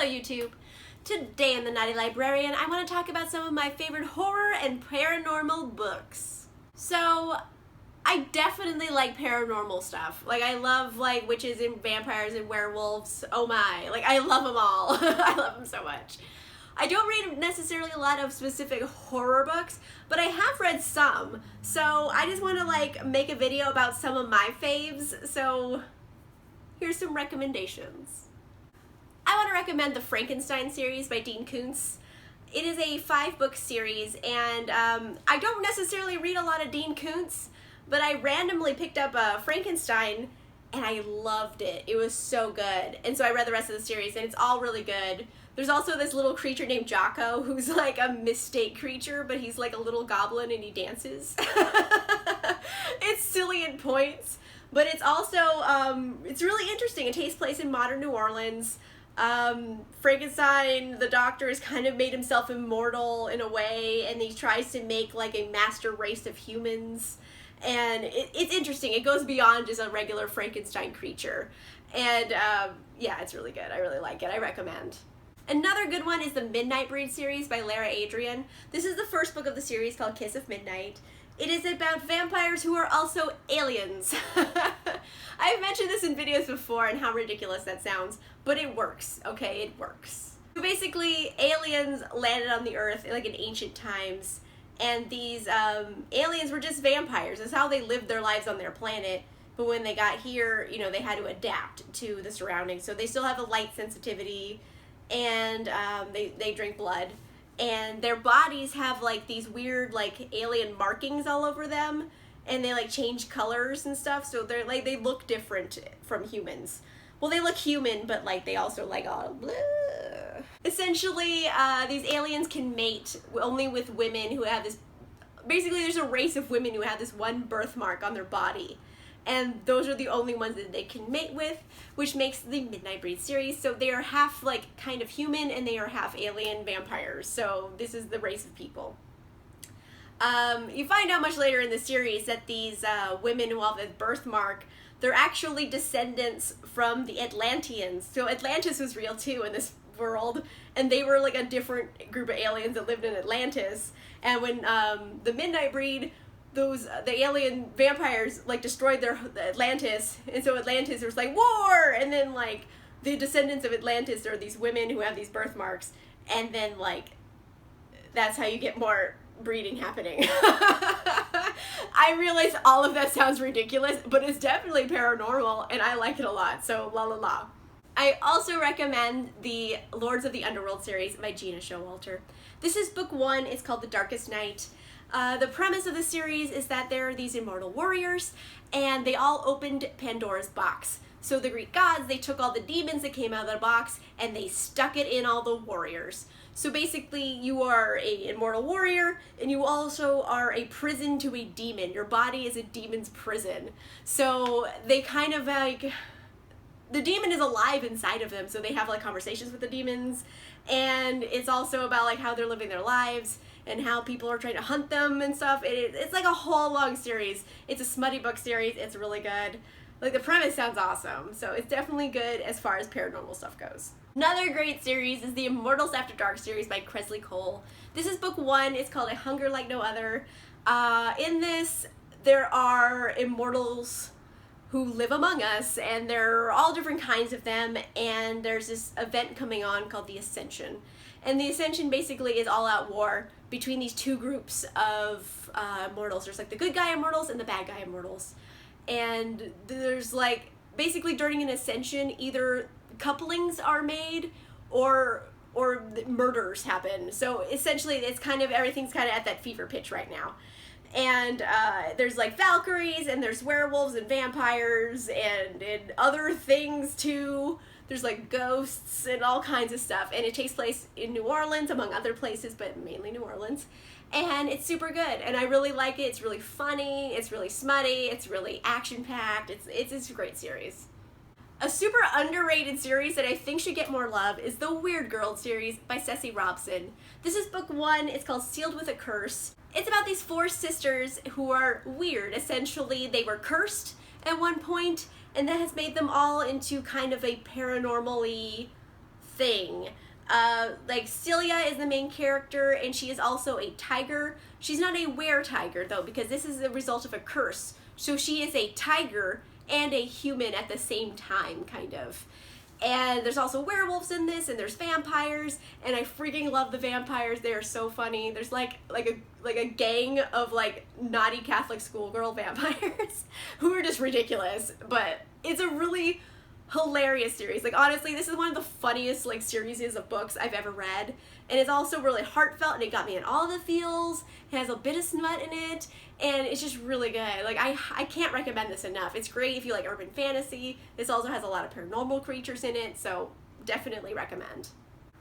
Hello YouTube! Today in the Naughty Librarian I want to talk about some of my favorite horror and paranormal books. So I definitely like paranormal stuff. Like I love like witches and vampires and werewolves. Oh my, like I love them all. I love them so much. I don't read necessarily a lot of specific horror books, but I have read some. So I just want to like make a video about some of my faves. So here's some recommendations. I want to recommend the Frankenstein series by Dean Koontz. It is a 5-book series, and I don't necessarily read a lot of Dean Koontz, but I randomly picked up Frankenstein, and I loved it. It was so good. And so I read the rest of the series, and it's all really good. There's also this little creature named Jocko, who's like a misstate creature, but he's like a little goblin and he dances. It's silly in points, but it's also, it's really interesting. It takes place in modern New Orleans. Frankenstein, the doctor, has kind of made himself immortal in a way, and he tries to make like a master race of humans, and it's interesting. It goes beyond just a regular Frankenstein creature, and yeah, it's really good. I really like it. I recommend. Another good one is the Midnight Breed series by Lara Adrian. This is the first book of the series called Kiss of Midnight. It is about vampires who are also aliens. I've mentioned this in videos before and how ridiculous that sounds, but it works, okay? It works. So basically, aliens landed on the Earth like in ancient times, and these aliens were just vampires. That's how they lived their lives on their planet. But when they got here, you know, they had to adapt to the surroundings. So they still have a light sensitivity, and they drink blood. And their bodies have like these weird like alien markings all over them, and they like change colors and stuff, so they're like, they look different from humans. Well, they look human, but like they also like all blah. Essentially, these aliens can mate only with women who have this, basically there's a race of women who have this one birthmark on their body. And those are the only ones that they can mate with, which makes the Midnight Breed series. So they are half like kind of human, and they are half alien vampires. So this is the race of people. You find out much later in the series that these women who have this birthmark, they're actually descendants from the Atlanteans. So Atlantis was real too in this world, and they were like a different group of aliens that lived in Atlantis. And when the Midnight Breed, the alien vampires like destroyed their Atlantis, and so Atlantis was like war, and then like the descendants of Atlantis are these women who have these birthmarks, and then like that's how you get more breeding happening. I realize all of that sounds ridiculous, but it's definitely paranormal, and I like it a lot, so la la la. I also recommend the Lords of the Underworld series by Gina Showalter. This is book 1. It's called The Darkest Night. The premise of the series is that there are these immortal warriors, and they all opened Pandora's box. So the Greek gods, they took all the demons that came out of the box, and they stuck it in all the warriors. So basically, you are an immortal warrior, and you also are a prison to a demon. Your body is a demon's prison. So they kind of like, the demon is alive inside of them, so they have like conversations with the demons, and it's also about like how they're living their lives and how people are trying to hunt them and stuff. It's like a whole long series. It's a smutty book series. It's really good. Like the premise sounds awesome, so it's definitely good as far as paranormal stuff goes. Another great series is the Immortals After Dark series by Kresley Cole. This is book 1. It's called A Hunger Like No Other. In this, there are immortals who live among us, and there are all different kinds of them, and there's this event coming on called the Ascension. And the Ascension basically is all-out war between these two groups of immortals. There's like the good guy immortals and the bad guy immortals. And there's like, basically during an Ascension, either couplings are made or murders happen. So essentially it's kind of, everything's kind of at that fever pitch right now. And there's like Valkyries, and there's werewolves and vampires and other things too. There's like ghosts and all kinds of stuff, and it takes place in New Orleans among other places, but mainly New Orleans. And it's super good, and I really like it. It's really funny, it's really smutty, it's really action-packed. It's a great series. A super underrated series that I think should get more love is the Weird Girl series by Ceci Robson. This is book 1. It's called Sealed with a Curse. It's about these 4 sisters who are weird. Essentially, they were cursed at one point, and that has made them all into kind of a paranormal-y thing. Like Celia is the main character, and she is also a tiger. She's not a were-tiger though, because this is the result of a curse. So she is a tiger and a human at the same time, kind of. And there's also werewolves in this, and there's vampires, and I freaking love the vampires. They are so funny. There's like a gang of like naughty Catholic schoolgirl vampires who are just ridiculous. But it's a really hilarious series. Like, honestly, this is one of the funniest like series of books I've ever read, and it's also really heartfelt, and it got me in all the feels. It has a bit of smut in it, and it's just really good. Like, I can't recommend this enough. It's great if you like urban fantasy. This also has a lot of paranormal creatures in it, so definitely recommend.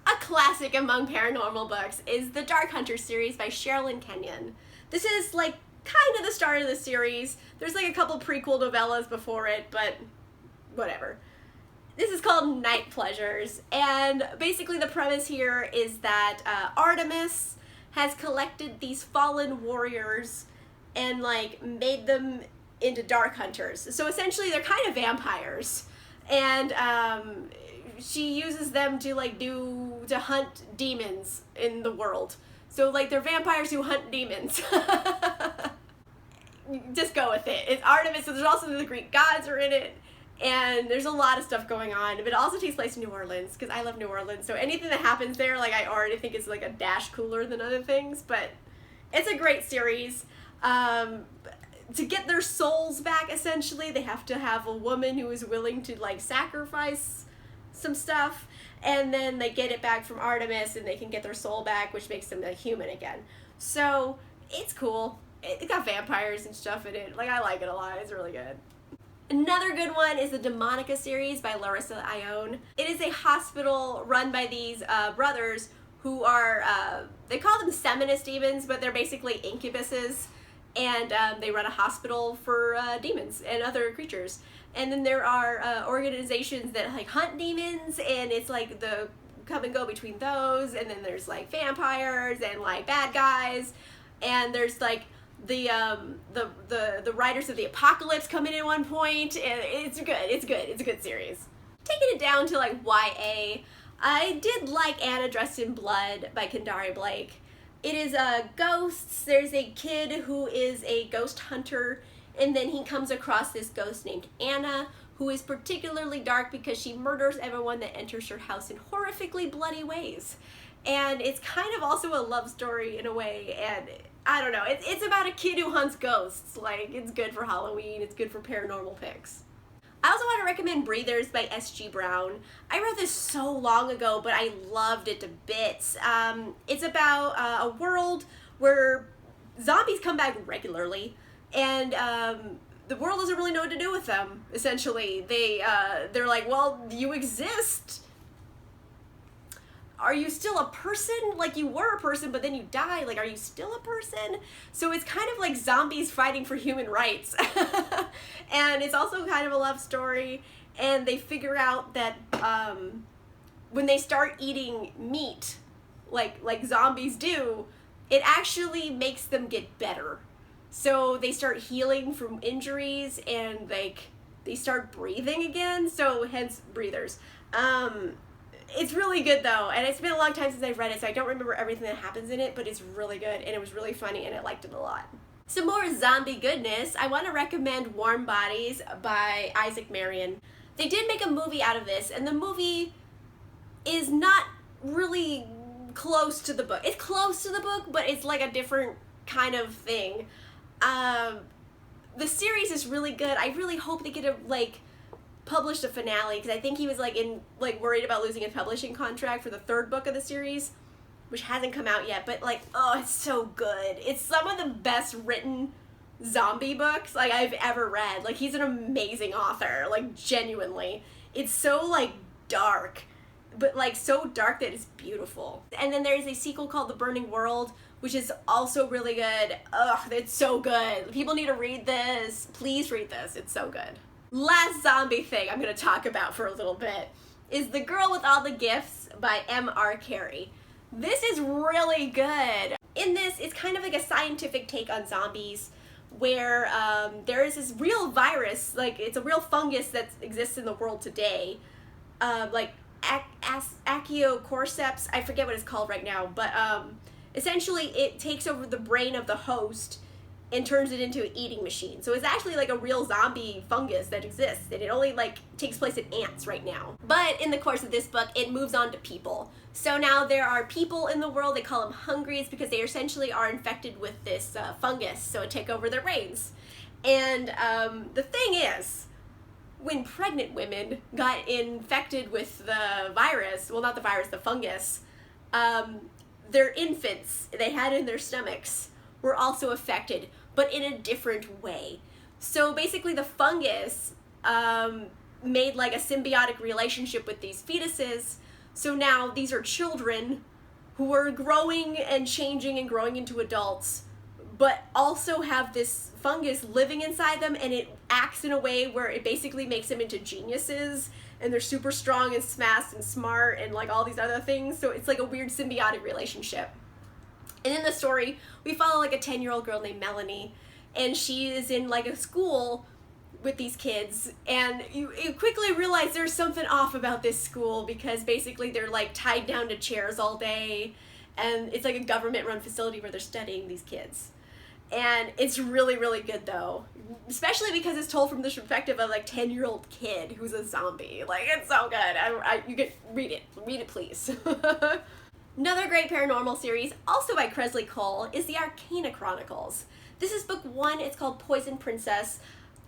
A classic among paranormal books is the Dark Hunter series by Sherilyn Kenyon. This is like kind of the start of the series. There's like a couple prequel novellas before it, but whatever. This is called Night Pleasures, and basically the premise here is that Artemis has collected these fallen warriors and like made them into dark hunters. So essentially they're kind of vampires, and she uses them to hunt demons in the world. So like they're vampires who hunt demons. Just go with it. It's Artemis, so there's also the Greek gods are in it. And there's a lot of stuff going on, but it also takes place in New Orleans, because I love New Orleans, so anything that happens there, like, I already think is, like, a dash cooler than other things, but it's a great series. To get their souls back, essentially, they have to have a woman who is willing to, like, sacrifice some stuff, and then they get it back from Artemis, and they can get their soul back, which makes them a human again. So, it's cool. It got vampires and stuff in it. Like, I like it a lot. It's really good. Another good one is the Demonica series by Larissa Ione. It is a hospital run by these brothers who are, they call them seminous demons, but they're basically incubuses, and they run a hospital for demons and other creatures. And then there are organizations that like hunt demons, and it's like the come and go between those, and then there's like vampires and like bad guys, and there's like the writers of the Apocalypse come in at one point, and it's a good series. Taking it down to like YA, I did like Anna Dressed in Blood by Kendare Blake. It is ghosts. There's a kid who is a ghost hunter, and then he comes across this ghost named Anna, who is particularly dark because she murders everyone that enters her house in horrifically bloody ways. And it's kind of also a love story in a way, and I don't know, it's about a kid who hunts ghosts. Like, it's good for Halloween, it's good for paranormal picks. I also want to recommend Breathers by S.G. Brown. I wrote this so long ago, but I loved it to bits. It's about a world where zombies come back regularly, and the world doesn't really know what to do with them, essentially. They're like, well, you exist. Are you still a person? Like, you were a person, but then you die. Like, are you still a person? So it's kind of like zombies fighting for human rights. And it's also kind of a love story. And they figure out that when they start eating meat, like zombies do, it actually makes them get better. So they start healing from injuries, and like they start breathing again. So hence Breathers. It's really good though, and it's been a long time since I've read it, so I don't remember everything that happens in it, but it's really good, and it was really funny, and I liked it a lot. Some more zombie goodness, I want to recommend Warm Bodies by Isaac Marion. They did make a movie out of this, and the movie is not really close to the book. It's close to the book, but it's like a different kind of thing. The series is really good. I really hope they get published a finale, because I think he was worried about losing his publishing contract for the third book of the series, which hasn't come out yet, but oh, it's so good. It's some of the best written zombie books I've ever read. He's an amazing author, genuinely. It's so dark, but so dark that it's beautiful. And then there's a sequel called The Burning World, which is also really good. Ugh, it's so good. People need to read this. Please read this. It's so good. Last zombie thing I'm going to talk about for a little bit is The Girl with All the Gifts by M.R. Carey. This is really good. In this, it's kind of like a scientific take on zombies, where there is this real virus, it's a real fungus that exists in the world today, Aciocorceps, I forget what it's called right now, but essentially it takes over the brain of the host and turns it into an eating machine. So it's actually like a real zombie fungus that exists, and it only like takes place in ants right now. But in the course of this book, it moves on to people. So now there are people in the world, they call them hungries because they essentially are infected with this fungus, so it take over their brains. And the thing is, when pregnant women got infected with the virus, well, not the virus, the fungus, their infants they had in their stomachs were also affected, but in a different way. So basically the fungus made like a symbiotic relationship with these fetuses. So now these are children who are growing and changing and growing into adults, but also have this fungus living inside them, and it acts in a way where it basically makes them into geniuses, and they're super strong and fast and smart and like all these other things. So it's like a weird symbiotic relationship. And in the story, we follow like a 10-year-old girl named Melanie, and she is in like a school with these kids, and you quickly realize there's something off about this school because basically they're like tied down to chairs all day, and it's like a government-run facility where they're studying these kids. And it's really, really good though, especially because it's told from the perspective of like 10-year-old kid who's a zombie. Like, it's so good. You could read it please. Another great paranormal series, also by Kresley Cole, is the Arcana Chronicles. This is book 1. It's called Poison Princess.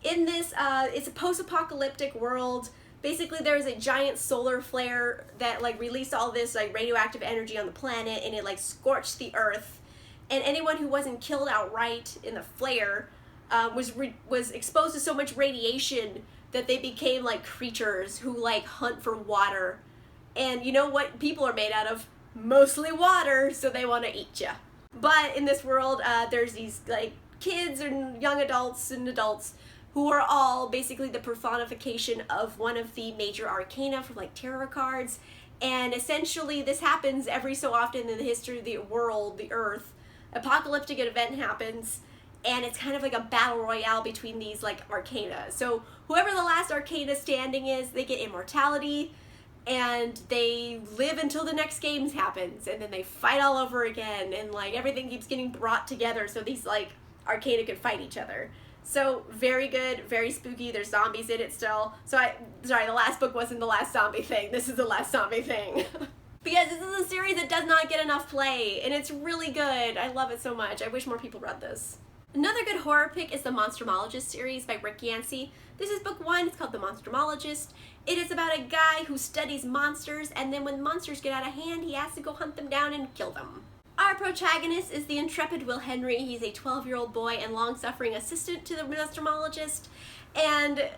In this, it's a post-apocalyptic world. Basically, there's a giant solar flare that like released all this like radioactive energy on the planet, and it like scorched the earth. And anyone who wasn't killed outright in the flare was exposed to so much radiation that they became like creatures who like hunt for water. And you know what people are made out of? Mostly water, so they want to eat you. But in this world, there's these like kids and young adults and adults who are all basically the personification of one of the major arcana from like tarot cards. And essentially this happens every so often in the history of the world, the earth. Apocalyptic event happens, and it's kind of like a battle royale between these like arcana. So whoever the last arcana standing is, they get immortality, and they live until the next games happens, and then they fight all over again, and like everything keeps getting brought together so these like arcana can fight each other. So very good, very spooky. There's zombies in it still. So the last book wasn't the last zombie thing. This is the last zombie thing. Because this is a series that does not get enough play, and it's really good. I love it so much. I wish more people read this. Another good horror pick is the Monstermologist series by Rick Yancey. This is book 1. It's called The Monstermologist. It is about a guy who studies monsters, and then when monsters get out of hand, he has to go hunt them down and kill them. Our protagonist is the intrepid Will Henry. He's a 12-year-old boy and long-suffering assistant to the Monstermologist. And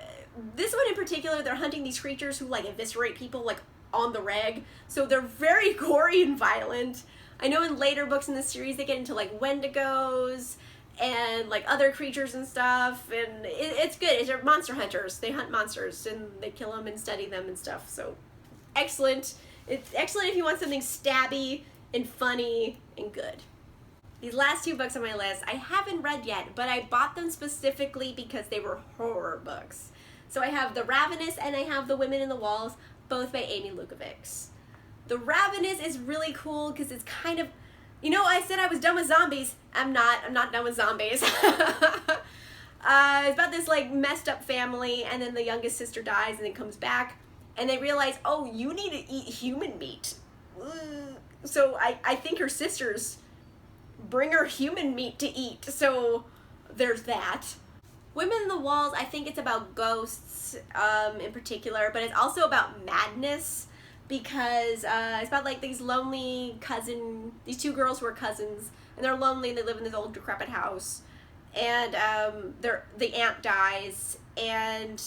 this one in particular, they're hunting these creatures who like eviscerate people like on the reg. So they're very gory and violent. I know in later books in this series they get into like wendigos and like other creatures and stuff, and it's good. They're monster hunters. They hunt monsters and they kill them and study them and stuff. So excellent. It's excellent if you want something stabby and funny and good. These last 2 books on my list I haven't read yet, but I bought them specifically because they were horror books. So I have The Ravenous and I have The Women in the Walls, both by Amy Lukavics. The Ravenous is really cool because it's kind of, you know, I said I was done with zombies. I'm not done with zombies. It's about this like messed up family, and then the youngest sister dies and then comes back, and they realize, oh, you need to eat human meat. So I think her sisters bring her human meat to eat, so there's that. Women in the Walls, I think it's about ghosts in particular, but it's also about madness because it's about like these lonely these 2 girls who are cousins, and they're lonely and they live in this old decrepit house, and the aunt dies, and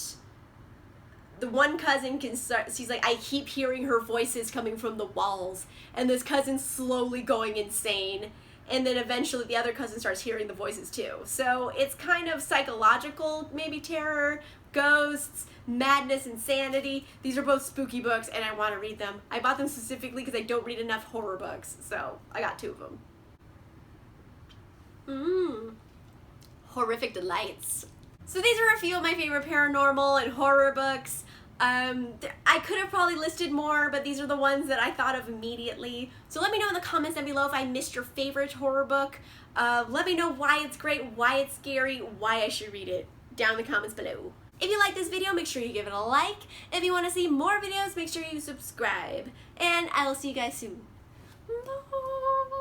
the one cousin she's like, I keep hearing her voices coming from the walls, and this cousin's slowly going insane. And then eventually the other cousin starts hearing the voices too. So it's kind of psychological, maybe terror, ghosts, madness, insanity. These are both spooky books and I want to read them. I bought them specifically because I don't read enough horror books. So I got 2 of them. Horrific delights. So these are a few of my favorite paranormal and horror books. I could have probably listed more, but these are the ones that I thought of immediately. So let me know in the comments down below if I missed your favorite horror book. Let me know why it's great, why it's scary, why I should read it down in the comments below. If you like this video, make sure you give it a like. If you want to see more videos, make sure you subscribe. And I will see you guys soon. Bye.